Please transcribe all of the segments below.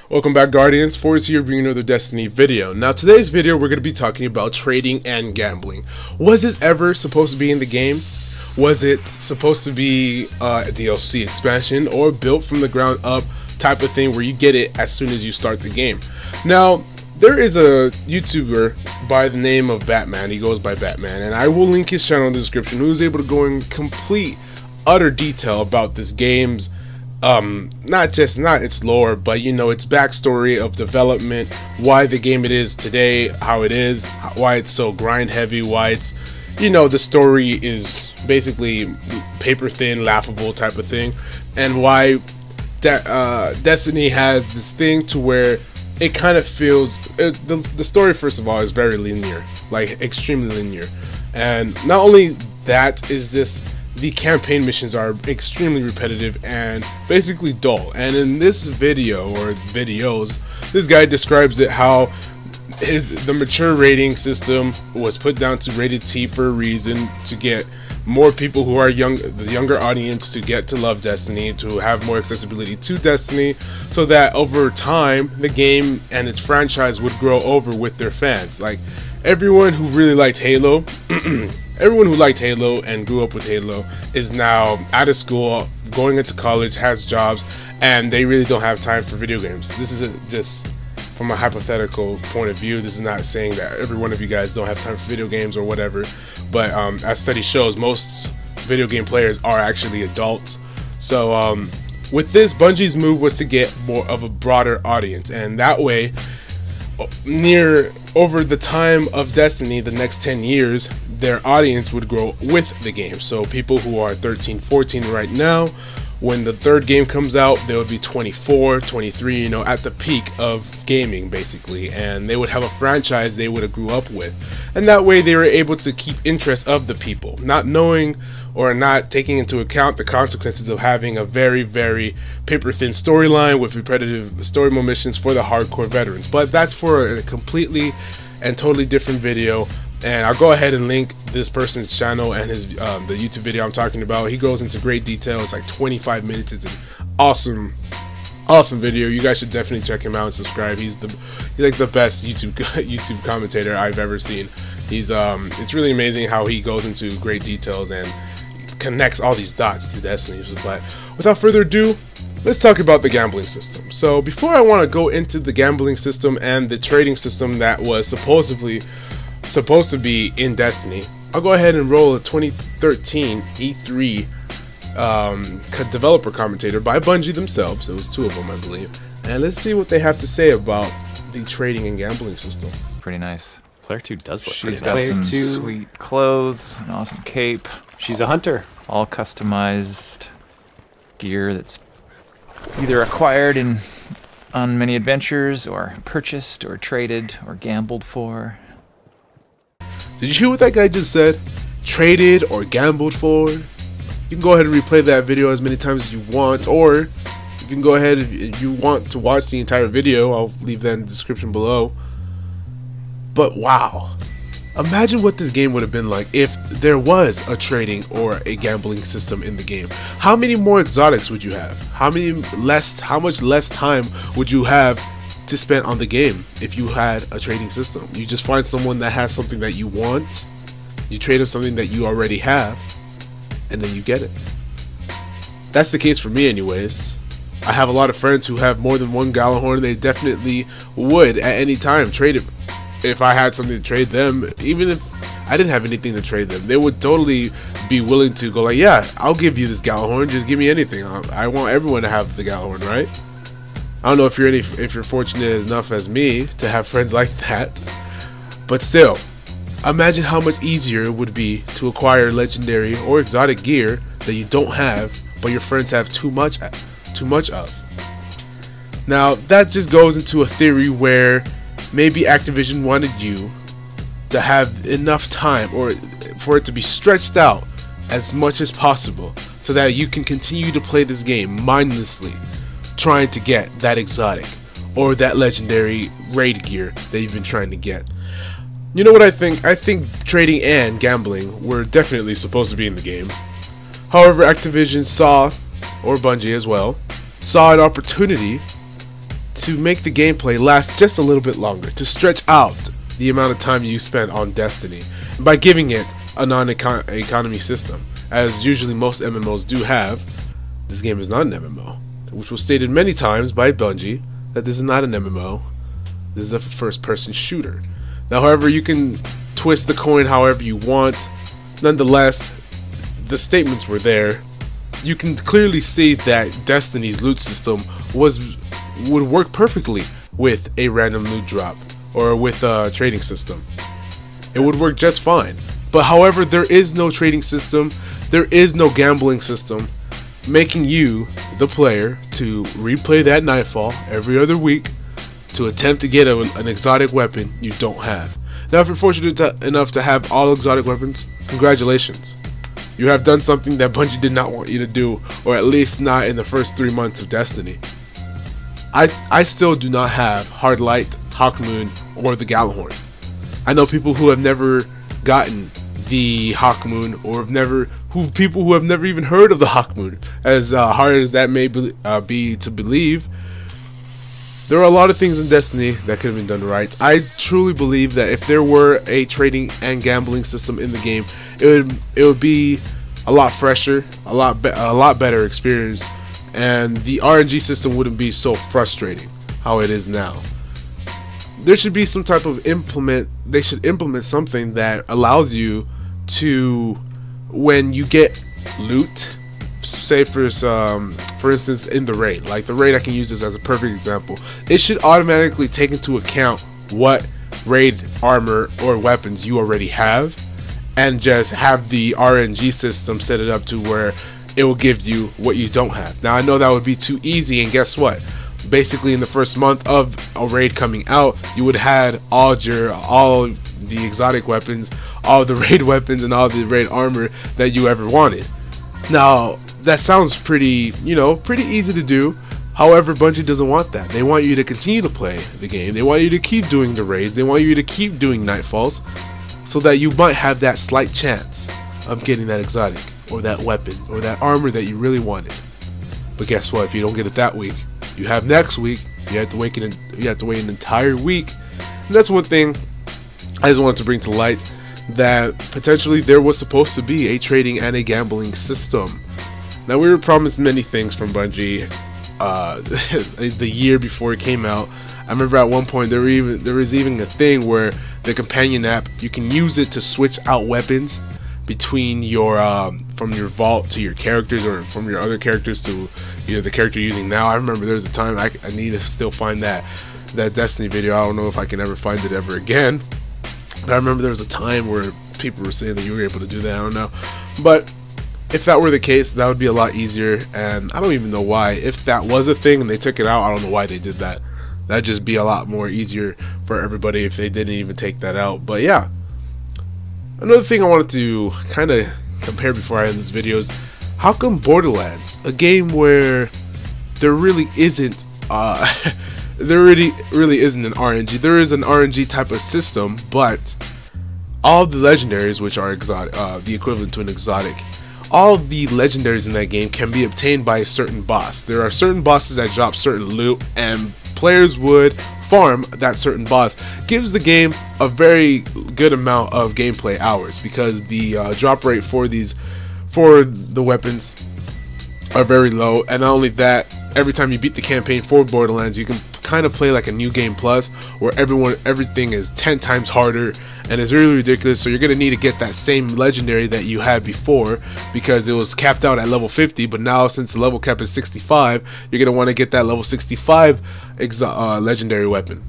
Welcome back, Guardians. Forz here bringing another Destiny video. Now today's video we're going to be talking about trading and gambling. Was this ever supposed to be in the game? Was it supposed to be a DLC expansion or built from the ground up type of thing where you get it as soon as you start the game? Now there is a YouTuber by the name of Batman. He goes by Batman, and I will link his channel in the description, who's able to go in complete utter detail about this game's not its lore, but its backstory of development, why the game it is today, how it is, why it's so grind heavy, why it's the story is basically paper thin, laughable type of thing, and why Destiny has this thing to where it kind of feels the story, first of all, is very linear, like extremely linear. And not only that, is the campaign missions are extremely repetitive and basically dull. And in this video, or videos, this guy describes it how the mature rating system was put down to rated T for a reason, to get more people who are the younger audience to get to love Destiny, to have more accessibility to Destiny, so that over time the game and its franchise would grow over with their fans. Like everyone who really liked Halo everyone who liked Halo and grew up with Halo is now out of school, going into college, has jobs, and they really don't have time for video games. This is just from a hypothetical point of view. This is not saying that every one of you guys don't have time for video games or whatever, but as study shows, most video game players are actually adults. So with this, Bungie's move was to get more of a broader audience, and that way, over the time of Destiny, the next 10 years, their audience would grow with the game. So people who are 13, 14 right now, when the third game comes out, they would be 24, 23, at the peak of gaming basically, and they would have a franchise they would have grew up with, and that way they were able to keep interest of the people, not knowing or not taking into account the consequences of having a very, very paper thin storyline with repetitive story mode missions for the hardcore veterans. But that's for a completely and totally different video, and I'll go ahead and link this person's channel and his the YouTube video I'm talking about. He goes into great detail. It's like 25 minutes. It's an awesome video. You guys should definitely check him out and subscribe. He's like the best YouTube commentator I've ever seen. It's really amazing how he goes into great details and connects all these dots to Destiny. But without further ado, let's talk about the gambling system. So before I want to go into the gambling system and the trading system that was supposed to be in Destiny, I'll go ahead and roll a 2013 E3 developer commentator by Bungie themselves. It was two of them, I believe, and let's see what they have to say about the trading and gambling system. Pretty nice. Player 2 does look She's pretty got nice. some sweet clothes, an awesome cape. She's a hunter. All customized gear that's either acquired on many adventures, or purchased, or traded, or gambled for. Did you hear what that guy just said? Traded or gambled for? You can go ahead and replay that video as many times as you want, or you can go ahead, if you want to watch the entire video, I'll leave that in the description below. But wow, imagine what this game would have been like if there was a trading or a gambling system in the game. How many more exotics would you have? How much less time would you have to spend on the game if you had a trading system? You just find someone that has something that you want, you trade them something that you already have, and then you get it. That's the case for me anyways. I have a lot of friends who have more than one Gallahorn. They definitely would at any time trade it. If I had something to trade them, even if I didn't have anything to trade them, they would totally be willing to go like, yeah, I'll give you this Gallahorn, just give me anything. I want everyone to have the Gallahorn, right? I don't know if you're fortunate enough as me to have friends like that, but still, imagine how much easier it would be to acquire legendary or exotic gear that you don't have, but your friends have too much of. Now that just goes into a theory where maybe Activision wanted you to have enough time, or for it to be stretched out as much as possible, so that you can continue to play this game mindlessly, trying to get that exotic or that legendary raid gear that you've been trying to get. You know what I think? I think trading and gambling were definitely supposed to be in the game. However, Activision saw, or Bungie as well, saw an opportunity to make the gameplay last just a little bit longer, to stretch out the amount of time you spend on Destiny by giving it a non-economy system, as usually most MMOs do have. This game is not an MMO, which was stated many times by Bungie that this is not an MMO. This is a first-person shooter. Now, however, you can twist the coin however you want. Nonetheless, the statements were there. You can clearly see that Destiny's loot system would work perfectly with a random loot drop or with a trading system. It would work just fine. But however, there is no trading system, there is no gambling system, making you, the player, to replay that Nightfall every other week to attempt to get an exotic weapon you don't have. Now, if you're fortunate enough to have all exotic weapons, congratulations. You have done something that Bungie did not want you to do, or at least not in the first 3 months of Destiny. I still do not have Hardlight, Hawkmoon, or the Gallahorn. I know people who have never gotten the Hawkmoon, or people who have never even heard of the Hawkmoon. As hard as that may be to believe, there are a lot of things in Destiny that could have been done right. I truly believe that if there were a trading and gambling system in the game, it would be a lot fresher, a lot better experience, and the RNG system wouldn't be so frustrating how it is now. There should be some type of they should implement something that allows you to, when you get loot, say for instance in the raid, like the raid, I can use this as a perfect example. It should automatically take into account what raid armor or weapons you already have, and just have the RNG system set it up to where it will give you what you don't have. Now, I know that would be too easy, and guess what? Basically, in the first month of a raid coming out, you would have all the exotic weapons, all the raid weapons, and all the raid armor that you ever wanted. Now, that sounds pretty easy to do. However, Bungie doesn't want that. They want you to continue to play the game. They want you to keep doing the raids. They want you to keep doing Nightfalls, so that you might have that slight chance of getting that exotic, or that weapon, or that armor that you really wanted. But guess what? If you don't get it that week, you have next week. You have to wait an entire week. And that's one thing I just wanted to bring to light, that potentially there was supposed to be a trading and a gambling system. Now, we were promised many things from Bungie the year before it came out. I remember at one point there was even a thing where the companion app, you can use it to switch out weapons between your from your vault to your characters, or from your other characters to the character you're using now. I remember there was a time I need to still find that Destiny video. I don't know if I can ever find it ever again, but I remember there was a time where people were saying that you were able to do that. I don't know, but if that were the case, that would be a lot easier, and I don't even know why. If that was a thing and they took it out, I don't know why they did that. That'd just be a lot more easier for everybody if they didn't even take that out. But yeah, another thing I wanted to kind of compare before I end this video is, how come Borderlands, a game where there really isn't there really isn't an RNG. There is an RNG type of system, but all the legendaries, which are exotic, the equivalent to an exotic, all the legendaries in that game can be obtained by a certain boss. There are certain bosses that drop certain loot, and players would farm that certain boss. Gives the game a very good amount of gameplay hours, because the drop rate for the weapons are very low. And not only that, every time you beat the campaign for Borderlands, you can kind of play like a new game plus, where everything is 10 times harder, and it's really ridiculous. So you're gonna need to get that same legendary that you had before, because it was capped out at level 50, but now since the level cap is 65, you're gonna want to get that level 65 legendary weapon.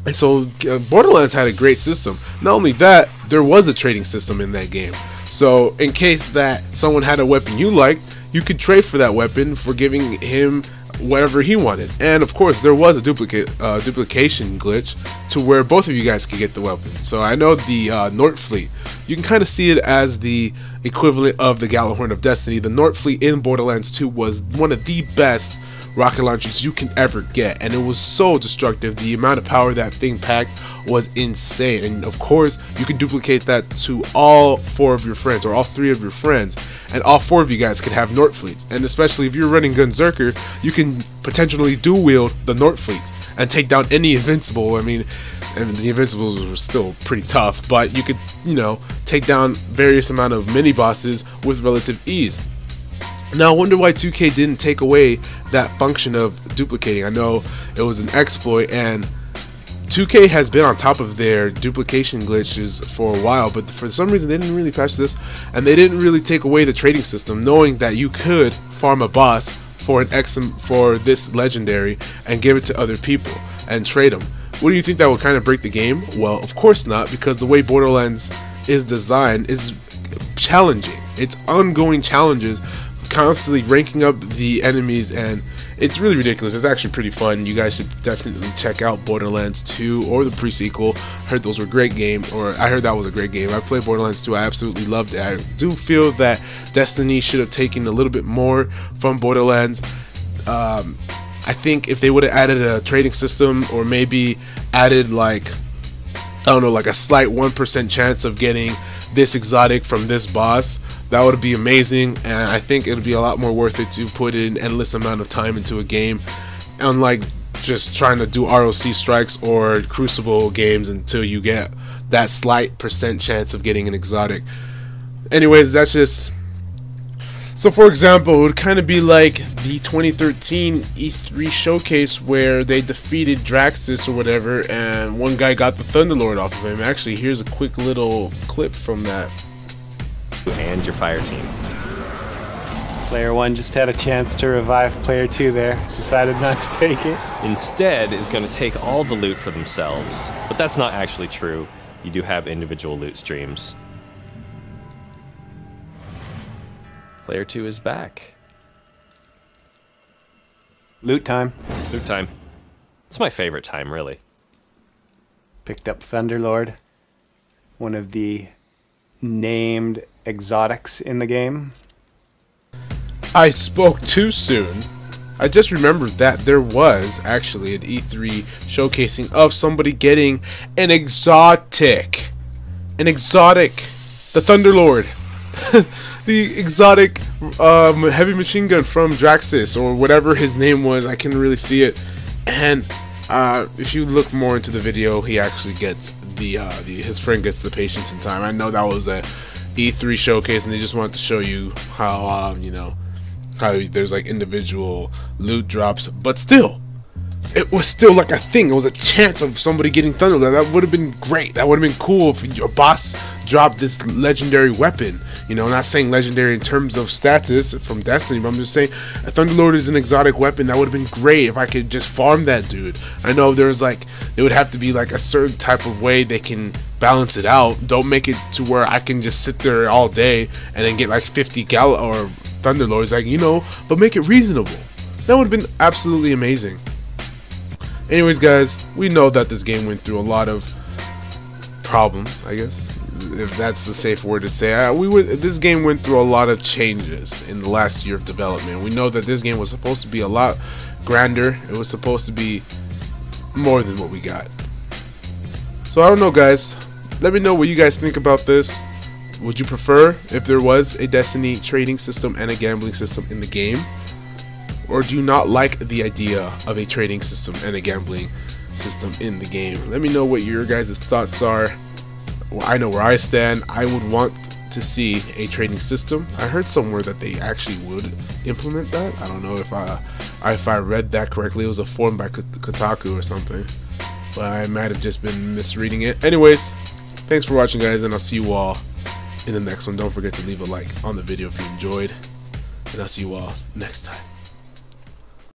And so Borderlands had a great system. Not only that, there was a trading system in that game. So in case that someone had a weapon you liked, you could trade for that weapon for giving him whatever he wanted. And of course, there was a duplication glitch to where both of you guys could get the weapon. So I know the Nort Fleet, you can kind of see it as the equivalent of the Gallahorn of Destiny. The Nort Fleet in Borderlands 2 was one of the best rocket launchers you can ever get, and it was so destructive. The amount of power that thing packed was insane. And of course, you can duplicate that to all 4 of your friends, or all 3 of your friends, and all 4 of you guys could have Nort Fleets. And especially if you're running Gunzerker, you can potentially dual wield the Nort Fleets. and take down any invincible. I mean, and the invincibles were still pretty tough, but you could, you know, take down various amount of mini bosses with relative ease. Now I wonder why 2K didn't take away that function of duplicating. I know it was an exploit, and 2K has been on top of their duplication glitches for a while, but for some reason they didn't really patch this, and they didn't really take away the trading system, knowing that you could farm a boss for for this legendary and give it to other people and trade them. What do you think that would kind of break the game? Well, of course not, because the way Borderlands is designed is challenging. It's ongoing challenges, constantly ranking up the enemies, and it's really ridiculous. It's actually pretty fun. You guys should definitely check out Borderlands 2 or the pre-sequel. I heard those were great games, or I heard that was a great game. I played Borderlands 2. I absolutely loved it. I do feel that Destiny should have taken a little bit more from Borderlands. I think if they would have added a trading system, or maybe added like, I don't know, like a slight 1% chance of getting this exotic from this boss, that would be amazing. And I think it would be a lot more worth it to put in endless amount of time into a game, unlike just trying to do ROC strikes or Crucible games until you get that slight % chance of getting an exotic. Anyways, that's just... So for example, it would kind of be like the 2013 E3 showcase where they defeated Draxus or whatever, and one guy got the Thunderlord off of him. Actually, here's a quick little clip from that. And your fire team. Player 1 just had a chance to revive Player 2 there. Decided not to take it. Instead is going to take all the loot for themselves. But that's not actually true. You do have individual loot streams. Player 2 is back. Loot time. Loot time. It's my favorite time, really. Picked up Thunderlord, one of the named exotics in the game. I spoke too soon. I just remembered that there was actually an E3 showcasing of somebody getting an exotic. An exotic. The Thunderlord. The exotic heavy machine gun from Draxus, or whatever his name was. I couldn't really see it. And if you look more into the video, he actually gets his friend gets the patience in time. I know that was a E3 showcase, and they just wanted to show you how you know, how there's like individual loot drops, but still, it was still like a thing. It was a chance of somebody getting Thunderlord. That would have been great. That would have been cool if your boss dropped this legendary weapon. You know, not saying legendary in terms of status from Destiny, but I'm just saying a Thunderlord is an exotic weapon. That would have been great if I could just farm that dude. I know there was like, it would have to be like a certain type of way they can balance it out. Don't make it to where I can just sit there all day and then get like 50 or Thunderlords, like, you know, but make it reasonable. That would have bbeen absolutely amazing. Anyways, guys, we know that this game went through a lot of problems, I guess, if that's the safe word to say. This game went through a lot of changes in the last year of development. We know that this game was supposed to be a lot grander. It was supposed to be more than what we got. So I don't know, guys. Let me know what you guys think about this. Would you prefer if there was a Destiny trading system and a gambling system in the game? Or do you not like the idea of a trading system and a gambling system in the game? Let me know what your guys' thoughts are. Well, I know where I stand. I would want to see a trading system. I heard somewhere that they actually would implement that. I don't know if I read that correctly. It was a form by Kotaku or something, but I might have just been misreading it. Anyways, thanks for watching, guys, and I'll see you all in the next one. Don't forget to leave a like on the video if you enjoyed, and I'll see you all next time.